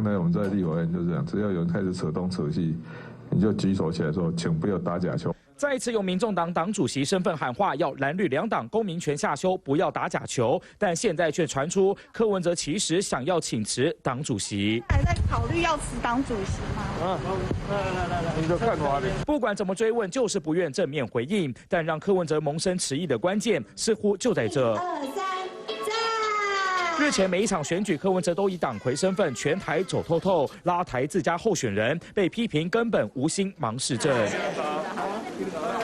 向来我们在立法院就这样，只要有人开始扯东扯西，你就举手起来说，请不要打假球。 再一次用民众党党主席身份喊话，要蓝绿两党公民权下修，不要打假球。但现在却传出柯文哲其实想要请辞党主席，还在考虑要辞党主席吗？来，你就看我的。不管怎么追问，就是不愿正面回应。但让柯文哲萌生迟疑的关键，似乎就在这。 日前每一场选举，柯文哲都以党魁身份全台走透透，拉抬自家候选人，被批评根本无心忙市政。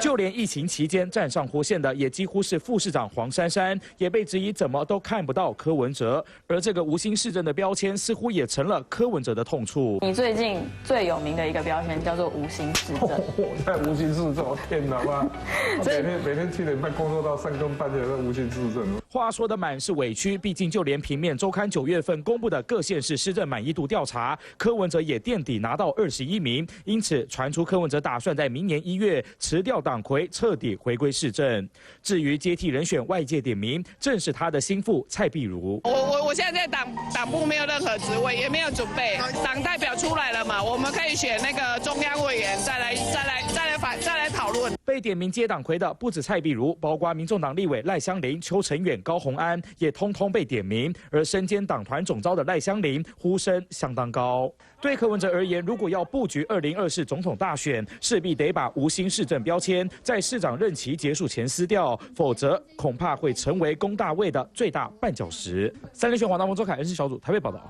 就连疫情期间站上火线的，也几乎是副市长黄珊珊，也被质疑怎么都看不到柯文哲。而这个无心市政的标签，似乎也成了柯文哲的痛处。你最近最有名的一个标签叫做无心市政。太无心市政，我天哪妈！每天7点半工作到3更半夜，那无心市政。话说的满是委屈，毕竟就连平面周刊9月份公布的各县市施政满意度调查，柯文哲也垫底拿到21名，因此传出柯文哲打算在明年1月辞掉党魁，彻底回归市政。至于接替人选，外界点名正是他的心腹蔡壁如。我现在在党部没有任何职位，也没有准备，党代表出来了嘛，我们可以选那个中央委员，再来讨论。被点名接党魁的不止蔡壁如，包括民众党立委赖香伶、邱成远、高虹安也通通被点名。而身兼党团总召的赖香伶呼声相当高。对柯文哲而言，如果要布局2024总统大选，势必得把无心市政标签在市长任期结束前撕掉，否则恐怕会成为攻大位的最大绊脚石。3立全黄大峰周凯恩师小组台北报道。